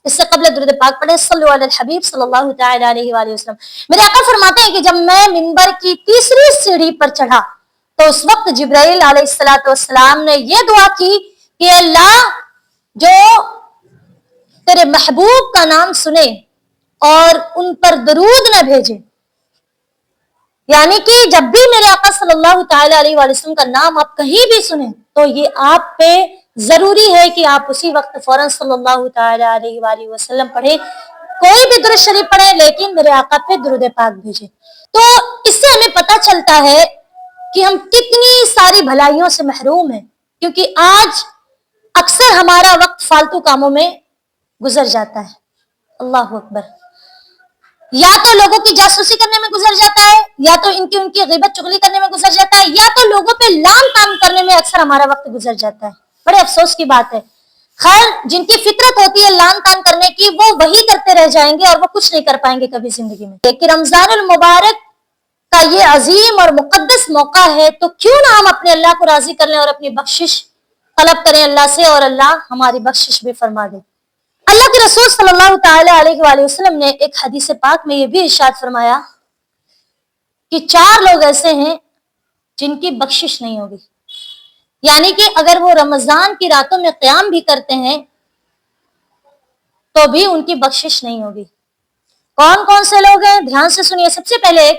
اس سے قبل درود پاک پڑھے صلی اللہ علیہ الحبیب صلی اللہ تعالی علیہ وآلہ وسلم۔ میرے آقا فرماتے ہیں کہ جب میں منبر کی تیسری سیڑھی پر چڑھا تو اس وقت جبرائیل علیہ السلام نے یہ دعا کی کہ اللہ جو تیرے محبوب کا نام سنے اور ان پر درود نہ بھیجے، یعنی کہ جب بھی میرے آقا صلی اللہ تعالی علیہ وآلہ وسلم کا نام آپ کہیں بھی سنیں تو یہ آپ پہ ضروری ہے کہ آپ اسی وقت فوراً صلی اللہ تعالی علیہ وآلہ وسلم پڑھیں، کوئی بھی درود شریف پڑھیں لیکن میرے آقا پہ درود پاک بھیجیں۔ تو اس سے ہمیں پتہ چلتا ہے کہ ہم کتنی ساری بھلائیوں سے محروم ہیں، کیونکہ آج اکثر ہمارا وقت فالتو کاموں میں گزر جاتا ہے۔ اللہ اکبر، یا تو لوگوں کی جاسوسی کرنے میں گزر جاتا ہے، یا تو ان کی غیبت چغلی کرنے میں گزر جاتا ہے، یا تو لوگوں پہ لام کام کرنے میں اکثر ہمارا وقت گزر جاتا ہے۔ بڑے افسوس کی بات ہے۔ خیر، جن کی فطرت ہوتی ہے لام کام کرنے کی وہ وہی کرتے رہ جائیں گے اور وہ کچھ نہیں کر پائیں گے کبھی زندگی میں۔ کہ رمضان المبارک کا یہ عظیم اور مقدس موقع ہے تو کیوں نہ ہم اپنے اللہ کو راضی کر لیں اور اپنی بخشش طلب کریں اللہ سے، اور اللہ ہماری بخشش بھی فرما دے۔ اللہ کے رسول صلی اللہ تعالی علیہ وآلہ وسلم نے ایک حدیث پاک میں یہ بھی ارشاد فرمایا کہ 4 لوگ ایسے ہیں جن کی بخشش نہیں ہوگی، یعنی کہ اگر وہ رمضان کی راتوں میں قیام بھی کرتے ہیں تو بھی ان کی بخشش نہیں ہوگی۔ کون کون سے لوگ ہیں؟ دھیان سے سنیے۔ سب سے پہلے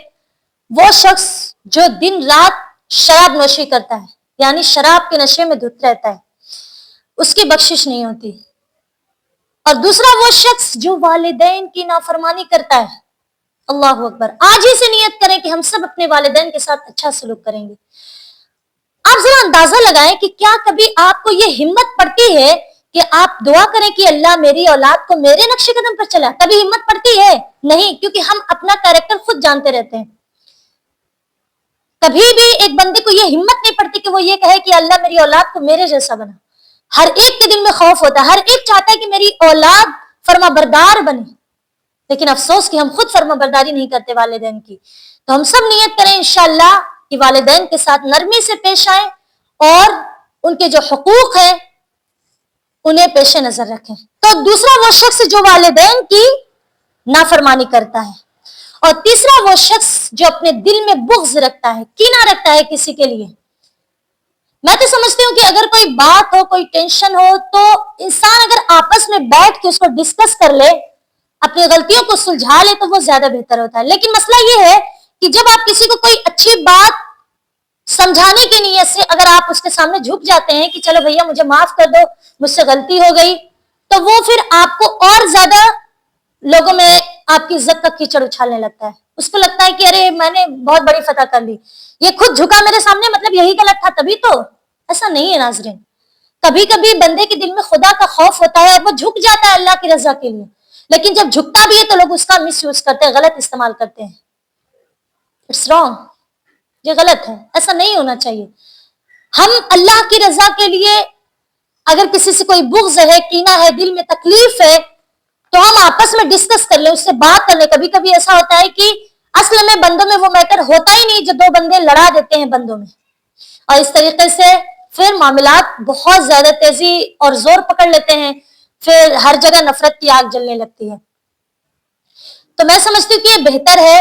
وہ شخص جو دن رات شراب نوشی کرتا ہے، یعنی شراب کے نشے میں دھت رہتا ہے، اس کی بخشش نہیں ہوتی۔ اور دوسرا وہ شخص جو والدین کی نافرمانی کرتا ہے۔ اللہ اکبر، آج ہی سے نیت کریں کہ ہم سب اپنے والدین کے ساتھ اچھا سلوک کریں گے۔ آپ ذرا اندازہ لگائیں کہ کیا کبھی آپ کو یہ ہمت پڑتی ہے کہ آپ دعا کریں کہ اللہ میری اولاد کو میرے نقش قدم پر چلا؟ کبھی ہمت پڑتی ہے؟ نہیں، کیونکہ ہم اپنا کیریکٹر خود جانتے رہتے ہیں۔ کبھی بھی ایک بندے کو یہ ہمت نہیں پڑتی کہ وہ یہ کہے کہ اللہ میری اولاد کو میرے جیسا بنا۔ ہر ایک کے دل میں خوف ہوتا ہے، ہر ایک چاہتا ہے کہ میری اولاد فرما بردار بنے، لیکن افسوس کہ ہم خود فرما برداری نہیں کرتے والدین کی۔ تو ہم سب نیت کریں انشاءاللہ کہ والدین کے ساتھ نرمی سے پیش آئیں اور ان کے جو حقوق ہیں انہیں پیش نظر رکھیں۔ تو دوسرا وہ شخص جو والدین کی نافرمانی کرتا ہے، اور تیسرا وہ شخص جو اپنے دل میں بغض رکھتا ہے، کینہ رکھتا ہے کسی کے لیے۔ میں تو سمجھتی ہوں کہ اگر کوئی بات ہو، کوئی ٹینشن ہو تو انسان اگر آپس میں بیٹھ کے اس کو ڈسکس کر لے، اپنی غلطیوں کو سلجھا لے تو وہ زیادہ بہتر ہوتا ہے۔ لیکن مسئلہ یہ ہے کہ جب آپ کسی کو کوئی اچھی بات سمجھانے کی نیت سے اگر آپ اس کے سامنے جھک جاتے ہیں کہ چلو بھیا مجھے معاف کر دو، مجھ سے غلطی ہو گئی، تو وہ پھر آپ کو اور زیادہ لوگوں میں آپ کی عزت کا کیچڑ اچھالنے لگتا ہے۔ اس کو لگتا ہے کہ ارے میں نے بہت بڑی فتح کر لی، یہ خود جھکا میرے سامنے، مطلب یہی غلط تھا تبھی تو۔ ایسا نہیں ہے ناظرین، کبھی کبھی بندے کے دل میں خدا کا خوف ہوتا ہے اور وہ جھک جاتا ہے اللہ کی رضا کے لیے، لیکن جب جھکتا بھی ہے تو لوگ اس کا مس یوز کرتے ہیں، غلط استعمال کرتے ہیں۔ اٹس رانگ، یہ غلط ہے، ایسا نہیں ہونا چاہیے۔ ہم اللہ کی رضا کے لیے اگر کسی سے کوئی بغض ہے، کینہ ہے، دل میں تکلیف ہے تو ہم آپس میں ڈسکس کر لیں، اس سے بات کر لیں۔ کبھی کبھی ایسا ہوتا ہے کہ اصل میں بندوں میں وہ میٹر ہوتا ہی نہیں جو 2 بندے لڑا دیتے ہیں بندوں میں، اور اس طریقے سے پھر معاملات بہت زیادہ تیزی اور زور پکڑ لیتے ہیں، پھر ہر جگہ نفرت کی آگ جلنے لگتی ہے۔ تو میں سمجھتی ہوں کہ یہ بہتر ہے،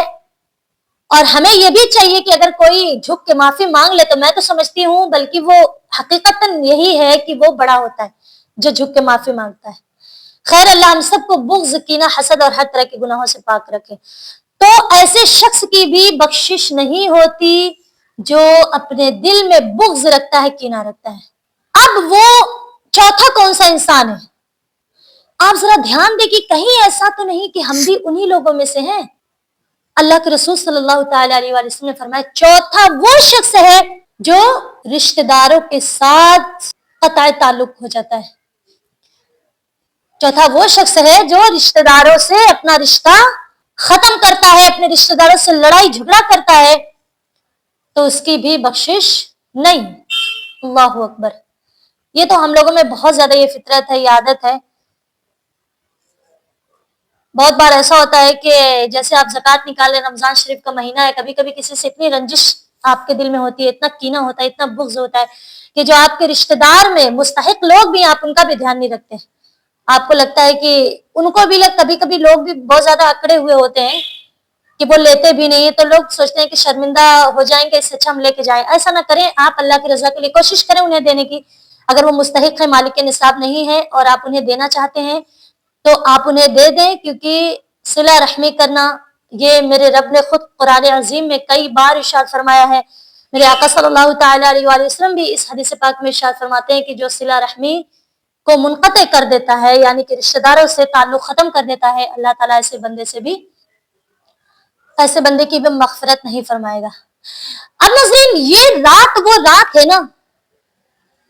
اور ہمیں یہ بھی چاہیے کہ اگر کوئی جھک کے معافی مانگ لے تو میں تو سمجھتی ہوں بلکہ وہ حقیقتاً یہی ہے کہ وہ بڑا ہوتا ہے جو جھک کے معافی مانگتا ہے۔ خیر، اللہ ہم سب کو بغض، کینہ، حسد اور ہر طرح کے گناہوں سے پاک رکھے۔ تو ایسے شخص کی بھی بخشش نہیں ہوتی جو اپنے دل میں بغض رکھتا ہے، کینہ رکھتا ہے۔ اب وہ چوتھا کون سا انسان ہے؟ آپ ذرا دھیان دیں کہ کہیں ایسا تو نہیں کہ ہم بھی انہی لوگوں میں سے ہیں۔ اللہ کے رسول صلی اللہ تعالی علیہ وآلہ وسلم نے فرمایا چوتھا وہ شخص ہے جو رشتہ داروں کے ساتھ قطع تعلق ہو جاتا ہے۔ چوتھا وہ شخص ہے جو رشتہ داروں سے اپنا رشتہ ختم کرتا ہے، اپنے رشتہ داروں سے لڑائی جھگڑا کرتا ہے، تو اس کی بھی بخشش نہیں۔ اللہ اکبر، یہ تو ہم لوگوں میں بہت زیادہ یہ فطرت ہے، یہ عادت ہے۔ بہت بار ایسا ہوتا ہے کہ جیسے آپ زکوٰۃ نکالیں، رمضان شریف کا مہینہ ہے، کبھی کبھی کسی سے اتنی رنجش آپ کے دل میں ہوتی ہے، اتنا کینہ ہوتا ہے، اتنا بغض ہوتا ہے کہ جو آپ کے رشتہ دار میں مستحق لوگ بھی ہیں آپ ان کا بھی دھیان نہیں رکھتے۔ آپ کو لگتا ہے کہ ان کو بھی کبھی کبھی لوگ بھی بہت زیادہ اکڑے ہوئے ہوتے ہیں کہ وہ لیتے بھی نہیں ہے، تو لوگ سوچتے ہیں کہ شرمندہ ہو جائیں گے، اس سے اچھا ہم لے کے جائیں. ایسا نہ کریں، آپ اللہ کی رضا کے لیے کوشش کریں انہیں دینے کی. اگر وہ مستحق ہے، مالک کے نصاب نہیں ہے اور آپ انہیں دینا چاہتے ہیں تو آپ انہیں دے دیں، کیونکہ صلہ رحمی کرنا یہ میرے رب نے خود قرآن عظیم میں کئی بار ارشاد فرمایا ہے. میرے آقا صلی اللہ تعالی علیہ وآلہ وسلم بھی اس حدیث پاک میں ارشاد فرماتے ہیں کہ جو صلہ رحمی کو منقطع کر دیتا ہے، یعنی کہ رشتہ داروں سے تعلق ختم کر دیتا ہے، اللہ تعالیٰ ایسے بندے کی بھی مغفرت نہیں فرمائے گا. اب ناظرین، یہ رات وہ رات ہے نا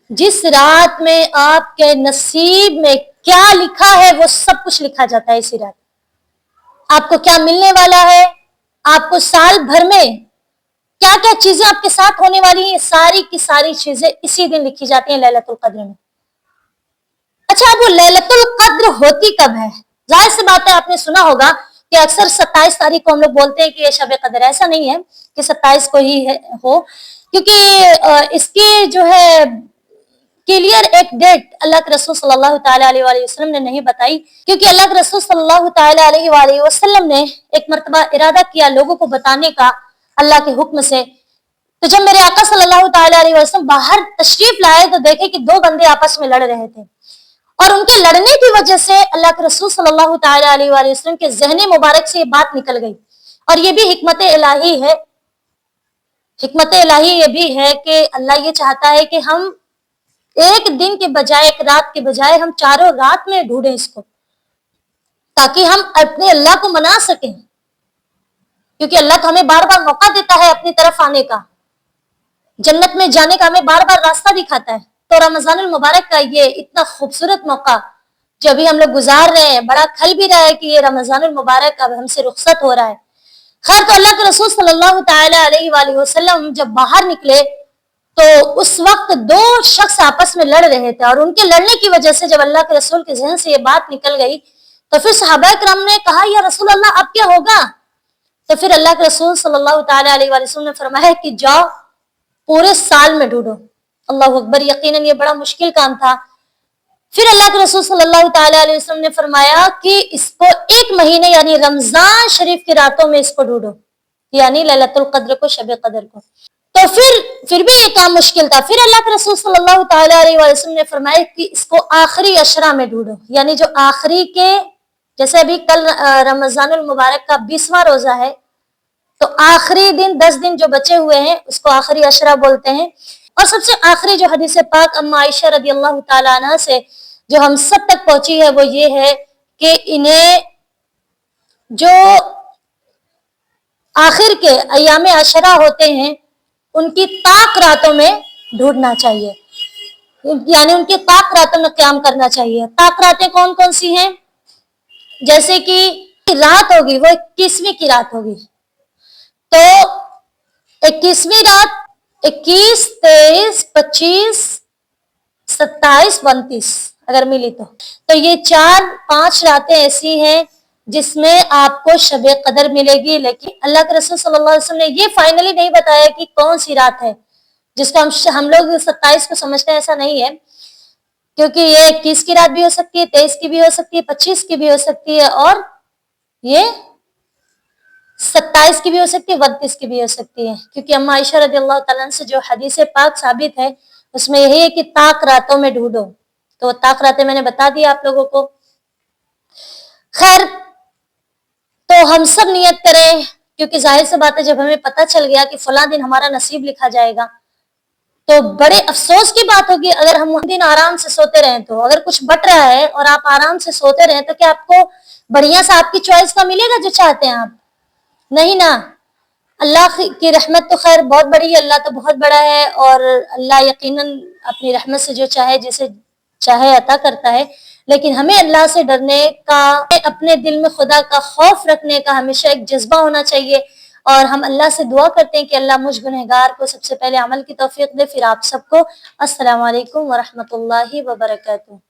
جس رات میں آپ کے نصیب میں کیا لکھا ہے وہ سب کچھ لکھا جاتا ہے. اسی رات آپ کو کیا ملنے والا ہے، آپ کو سال بھر میں کیا کیا چیزیں آپ کے ساتھ ہونے والی ہیں، ساری کی ساری چیزیں اسی دن لکھی جاتی ہیں لیلۃ القدر میں. اچھا، اب وہ لیلۃ القدر ہوتی کب ہے؟ ظاہر سی بات ہے، آپ نے سنا ہوگا کہ اکثر 27 تاریخ کو ہم لوگ بولتے ہیں کہ یہ شب قدر. ایسا نہیں ہے کہ 27 کو ہی ہو، کیونکہ اس کی جو ہے کلیئر ایک ڈیٹ اللہ کے رسول صلی اللہ تعالی علیہ وآلہ وسلم نے نہیں بتائی، کیونکہ اللہ کے رسول صلی اللہ تعالی علیہ وآلہ وسلم نے ایک مرتبہ ارادہ کیا لوگوں کو بتانے کا اللہ کے حکم سے. تو جب میرے آقا صلی اللہ تعالی علیہ وسلم باہر تشریف لائے تو دیکھے کہ 2 بندے آپس میں لڑ رہے تھے، اور ان کے لڑنے کی وجہ سے اللہ کے رسول صلی اللہ تعالی علیہ وآلہ وسلم کے ذہن مبارک سے یہ بات نکل گئی. اور یہ بھی حکمت الہی ہے. حکمت الہی یہ بھی ہے کہ اللہ یہ چاہتا ہے کہ ہم ایک دن کے بجائے، ایک رات کے بجائے ہم چاروں رات میں ڈھونڈیں اس کو، تاکہ ہم اپنے اللہ کو منا سکیں. کیونکہ اللہ تو ہمیں بار بار موقع دیتا ہے اپنی طرف آنے کا، جنت میں جانے کا ہمیں بار بار راستہ دکھاتا ہے. تو رمضان المبارک کا یہ اتنا خوبصورت موقع جو ابھی ہم لوگ گزار رہے ہیں، بڑا کھل بھی رہا ہے کہ یہ رمضان المبارک اب ہم سے رخصت ہو رہا ہے. خیر، تو اللہ کے رسول صلی اللہ تعالی علیہ وآلہ وسلم جب باہر نکلے تو اس وقت 2 شخص آپس میں لڑ رہے تھے، اور ان کے لڑنے کی وجہ سے جب اللہ کے رسول کے ذہن سے یہ بات نکل گئی تو پھر صحابہ کرام نے کہا یا رسول اللہ اب کیا ہوگا؟ تو پھر اللہ کے رسول صلی اللہ تعالی علیہ وآلہ وسلم نے فرمایا کہ جاؤ پورے سال میں ڈھونڈو. اللہ اکبر، یقیناً یہ بڑا مشکل کام تھا. پھر اللہ کے رسول صلی اللہ تعالی علیہ وسلم نے فرمایا کہ اس کو 1 مہینے یعنی رمضان شریف کی راتوں میں اس کو ڈھونڈو، یعنی لیلۃ القدر کو، شب قدر کو. تو پھر بھی یہ کام مشکل تھا. پھر اللہ کے رسول صلی اللہ تعالی علیہ وآلہ وسلم نے فرمایا کہ اس کو آخری عشرہ میں ڈھونڈو، یعنی جو آخری کے، جیسے ابھی کل رمضان المبارک کا 20واں روزہ ہے، تو آخری دن 10 دن جو بچے ہوئے ہیں اس کو آخری عشرہ بولتے ہیں. اور سب سے آخری جو حدیث پاک اما عائشہ رضی اللہ تعالیٰ عنہ سے جو ہم سب تک پہنچی ہے وہ یہ ہے کہ انہیں جو آخر کے ایام عشرہ ہوتے ہیں ان کی طاق راتوں میں ڈھونڈنا چاہیے، یعنی ان کی طاق راتوں میں قیام کرنا چاہیے. طاق راتیں کون کون سی ہیں؟ جیسے کہ رات ہوگی وہ 21ویں کی رات ہوگی، تو 21ویں رات 21، 23، 25، 27، 29 اگر ملی تو یہ 4-5 راتیں ایسی ہیں جس میں آپ کو شب قدر ملے گی. لیکن اللہ کے رسول صلی اللہ علیہ وسلم نے یہ فائنلی نہیں بتایا کہ کون سی رات ہے جس کو ہم لوگ 27 کو سمجھتے ہیں. ایسا نہیں ہے، کیونکہ یہ 21 کی رات بھی ہو سکتی ہے، 23 کی بھی ہو سکتی ہے، 25 کی بھی ہو سکتی ہے، اور یہ 27 کی بھی ہو سکتی ہے، 29 کی بھی ہو سکتی ہے. کیونکہ اما عائشہ رضی اللہ تعالیٰ عنہ سے جو حدیث پاک ثابت ہے اس میں یہی ہے کہ طاق راتوں میں ڈھونڈو. تو طاق راتیں میں نے بتا دیا آپ لوگوں کو. خیر، تو ہم سب نیت کریں، کیونکہ ظاہر سی بات ہے جب ہمیں پتہ چل گیا کہ فلاں دن ہمارا نصیب لکھا جائے گا تو بڑے افسوس کی بات ہوگی اگر ہم ان دن آرام سے سوتے رہیں. تو اگر کچھ بٹ رہا ہے اور آپ آرام سے سوتے رہیں تو کیا آپ کو بڑھیا سا آپ کی چوائس کا ملے گا جو چاہتے ہیں آپ؟ نہیں نا. اللہ کی رحمت تو خیر بہت بڑی ہے، اللہ تو بہت بڑا ہے، اور اللہ یقیناً اپنی رحمت سے جو چاہے جسے چاہے عطا کرتا ہے. لیکن ہمیں اللہ سے ڈرنے کا، اپنے دل میں خدا کا خوف رکھنے کا ہمیشہ ایک جذبہ ہونا چاہیے. اور ہم اللہ سے دعا کرتے ہیں کہ اللہ مجھ گنہگار کو سب سے پہلے عمل کی توفیق دے، پھر آپ سب کو. السلام علیکم ورحمۃ اللہ وبرکاتہ.